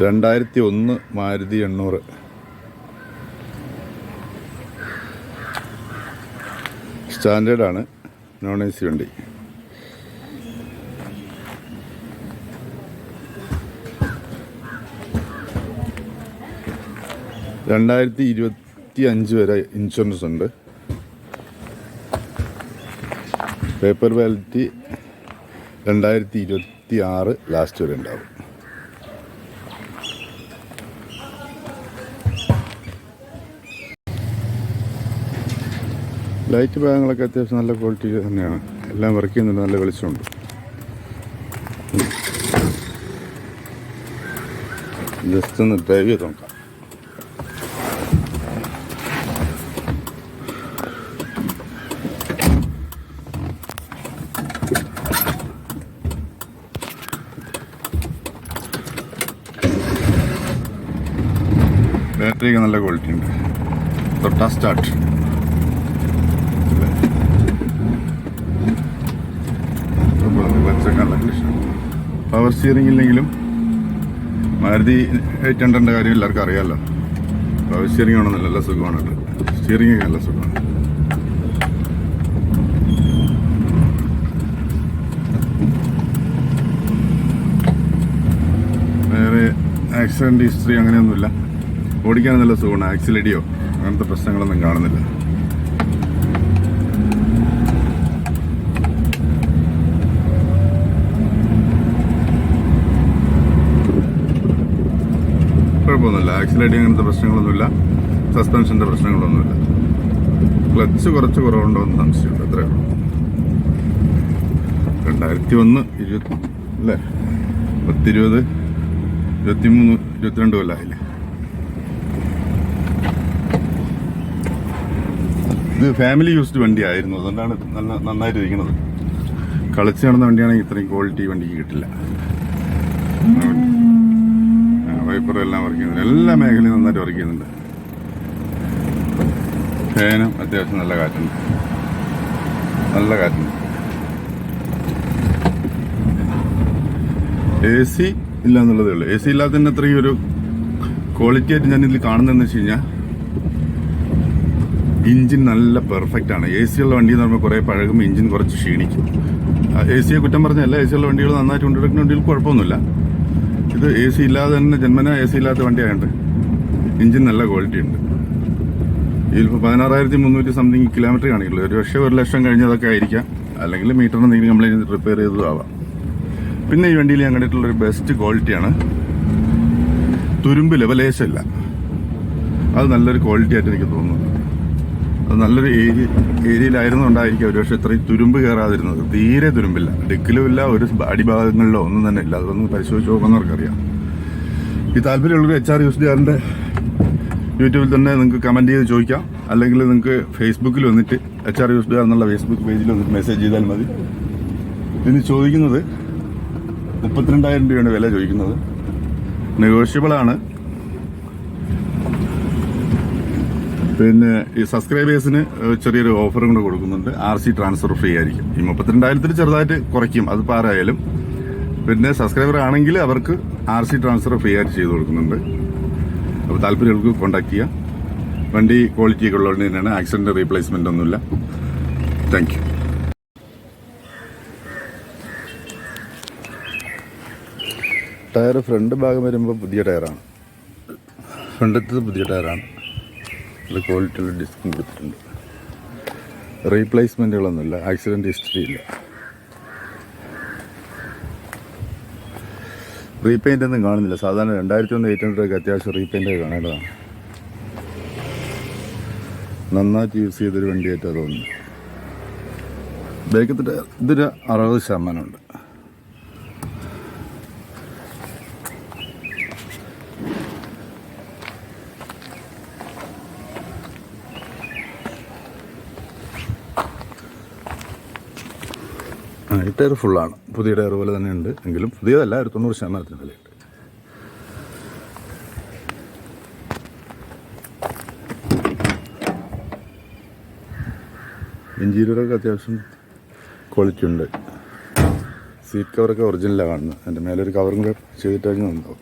2001 Maruti 800 സ്റ്റാൻഡേർഡാണ്. Non AC വണ്ടി. (2025) വരെ insurance ഉണ്ട്. പേപ്പർ വാലിഡിറ്റി 2026 ലാസ്റ്റ് വരെ ഉണ്ടാവും. ലൈറ്റ് ഭാഗങ്ങളൊക്കെ അത്യാവശ്യം നല്ല ക്വാളിറ്റി തന്നെയാണ്. എല്ലാം വർക്ക് ചെയ്യുന്നുണ്ട്. നല്ല വെളിച്ചമുണ്ട്. ജസ്റ്റ് ഒന്ന് ഡ്രൈവ് ചെയ്ത് നോക്കാം. ബാറ്ററിയൊക്കെ നല്ല ക്വാളിറ്റി ഉണ്ട്. തൊട്ടാ സ്റ്റാർട്ട്. പവർ സ്റ്റിയറിംഗ് ഇല്ലെങ്കിലും മാരുതി 800 കാര്യം എല്ലാവർക്കും അറിയാമല്ലോ. പവർ സ്റ്റിയറിംഗ് ആണെന്നല്ല, നല്ല സുഖമാണ്. സ്റ്റിയറിംഗ് നല്ല സുഖമാണ്. വേറെ ആക്സിഡൻറ്റ് ഹിസ്റ്ററി അങ്ങനെയൊന്നുമില്ല. ഓടിക്കാൻ നല്ല സുഖമാണ്. ആക്സിലടിയോ അങ്ങനത്തെ പ്രശ്നങ്ങളൊന്നും കാണുന്നില്ല. കുഴപ്പമൊന്നുമില്ല. ആക്സിലടി അങ്ങനത്തെ പ്രശ്നങ്ങളൊന്നുമില്ല. സസ്പെൻഷൻ്റെ പ്രശ്നങ്ങളൊന്നുമില്ല. ക്ലച്ച് കുറച്ച് കുറവുണ്ടോ എന്ന് സംശയമുണ്ട്. അത്രയേ ഉള്ളൂ. 2001 അല്ലേ, 10, 20, 23, 22 കൊല്ലമായില്ലേ. ഇത് ഫാമിലി യൂസ്ഡ് വണ്ടി ആയിരുന്നു. അതുകൊണ്ടാണ് നന്നായിട്ട് ഇരിക്കുന്നത്. കളിച്ച് നടന്ന വണ്ടിയാണെങ്കിൽ ഇത്രയും ക്വാളിറ്റി വണ്ടിക്ക് കിട്ടില്ല. വൈപ്പറും എല്ലാം വർക്ക് ചെയ്യുന്നുണ്ട്. എല്ലാ മേഖലയും നന്നായിട്ട് വർക്ക് ചെയ്യുന്നുണ്ട്. ഫാനും അത്യാവശ്യം നല്ല കാറ്റുണ്ട്. AC ഇല്ല എന്നുള്ളതേ ഉള്ളൂ. AC ഇല്ലാത്തതിന് അത്രയും ഒരു ക്വാളിറ്റി ആയിട്ട് ഞാൻ ഇതിൽ കാണുന്നതെന്ന് വെച്ച് കഴിഞ്ഞാൽ എഞ്ചിൻ നല്ല പെർഫെക്റ്റ് ആണ്. AC ഉള്ള വണ്ടി എന്ന് പറയുമ്പോൾ കുറേ പഴകുമ്പോൾ എഞ്ചിൻ കുറച്ച് ക്ഷീണിക്കും. AC കുറ്റം പറഞ്ഞല്ല. AC ഉള്ള വണ്ടികൾ നന്നായിട്ട് കൊണ്ടുവരുന്ന വണ്ടികൾ കുഴപ്പമൊന്നുമില്ല. ഇത് AC ഇല്ലാതെ തന്നെ ജന്മന AC ഇല്ലാത്ത വണ്ടി ആയതുകൊണ്ട് എഞ്ചിൻ നല്ല ക്വാളിറ്റി ഉണ്ട്. ഇതിലിപ്പോൾ 16,300 സംതിങ് കിലോമീറ്റർ കാണിക്കുള്ളൂ. ഒരു പക്ഷേ 1 ലക്ഷം കഴിഞ്ഞതൊക്കെ ആയിരിക്കാം. അല്ലെങ്കിൽ മീറ്ററിന് എന്തെങ്കിലും കംപ്ലൈൻറ്റ് റിപ്പയർ ചെയ്തതും ആവാം. പിന്നെ ഈ വണ്ടിയിൽ ഞാൻ കണ്ടിട്ടുള്ളൊരു ബെസ്റ്റ് ക്വാളിറ്റിയാണ് തുരുമ്പ് ലെവലേശമില്ല. അത് നല്ലൊരു ക്വാളിറ്റി ആയിട്ട് എനിക്ക് തോന്നുന്നു. അത് നല്ലൊരു ഏരിയയിലായിരുന്നുകൊണ്ടായിരിക്കും ഒരുപക്ഷെ ഇത്രയും തുരുമ്പ് കയറാതിരുന്നത്. തീരെ തുരുമ്പില്ല. ഡിക്കിലും ഇല്ല, ഒരു അടിഭാഗങ്ങളിലോ ഒന്നും തന്നെ ഇല്ല. അതൊന്ന് പരിശോധിച്ച് നോക്കുന്നവർക്കറിയാം. ഈ താല്പര്യമുള്ളൊരു HR യൂസ്ഡുകാരൻ്റെ യൂട്യൂബിൽ തന്നെ നിങ്ങൾക്ക് കമൻറ്റ് ചെയ്ത് ചോദിക്കാം. അല്ലെങ്കിൽ നിങ്ങൾക്ക് ഫേസ്ബുക്കിൽ വന്നിട്ട് HR യൂസ്ഡുകാർ എന്നുള്ള ഫേസ്ബുക്ക് പേജിൽ വന്നിട്ട് മെസ്സേജ് ചെയ്താൽ മതി. ഇതിന് ചോദിക്കുന്നത് 32,000 രൂപയാണ് വില ചോദിക്കുന്നത്. നെഗോഷ്യബിളാണ്. പിന്നെ ഈ സബ്സ്ക്രൈബേഴ്സിന് ചെറിയൊരു ഓഫറും കൂടെ കൊടുക്കുന്നുണ്ട്. RC ട്രാൻസ്ഫർ ഫ്രീ ആയിരിക്കും. ഈ 32,000 ചെറുതായിട്ട് കുറയ്ക്കും, അത് പാരായാലും. പിന്നെ സബ്സ്ക്രൈബർ ആണെങ്കിൽ അവർക്ക് RC ട്രാൻസ്ഫർ ഫ്രീ ആയിട്ട് ചെയ്ത് കൊടുക്കുന്നുണ്ട്. അപ്പോൾ താല്പര്യങ്ങൾക്ക് കോൺടാക്ട് ചെയ്യാം. വണ്ടി ക്വാളിറ്റിയൊക്കെ ഉള്ളതുകൊണ്ട് തന്നെയാണ്. ആക്സിഡന്റ് റീപ്ലേസ്മെന്റ് ഒന്നുമില്ല. Thank you. ടയർ ഫ്രണ്ട് ഭാഗം വരുമ്പോൾ പുതിയ ടയറാണ്. ഫ്രണ്ടത്തത് പുതിയ ടയറാണ്. നല്ല ക്വാളിറ്റിയുള്ള ഡിസ്കും കൊടുത്തിട്ടുണ്ട്. റീപ്ലേസ്മെൻറ്റുകളൊന്നുമില്ല. ആക്സിഡൻറ്റ് ഹിസ്റ്ററി ഇല്ല. റീപെയിൻ്റ് ഒന്നും കാണുന്നില്ല. സാധാരണ 2,800 അത്യാവശ്യം റീപെയിൻ്റൊക്കെ കാണേണ്ടതാണ്. നന്നായിട്ട് യൂസ് ചെയ്തൊരു വണ്ടിയായിട്ടാണ് തോന്നുന്നത്. ബാക്കത്തെ ടയർ ഇതൊരു 60% ഉണ്ട്. ഈ ടയർ ഫുള്ളാണ്. പുതിയ ടയർ പോലെ തന്നെ ഉണ്ട്. എങ്കിലും പുതിയതല്ല, ഒരു 90% വിലയുണ്ട്. ഇൻറ്റീരിയറൊക്കെ അത്യാവശ്യം ക്വാളിറ്റി ഉണ്ട്. സീറ്റ് കവറൊക്കെ ഒറിജിനലാണ് കാണുന്നത്. അതിൻ്റെ മേലൊരു കവറും കൂടെ ചെയ്തിട്ടായിരുന്നു ഉണ്ടാവും.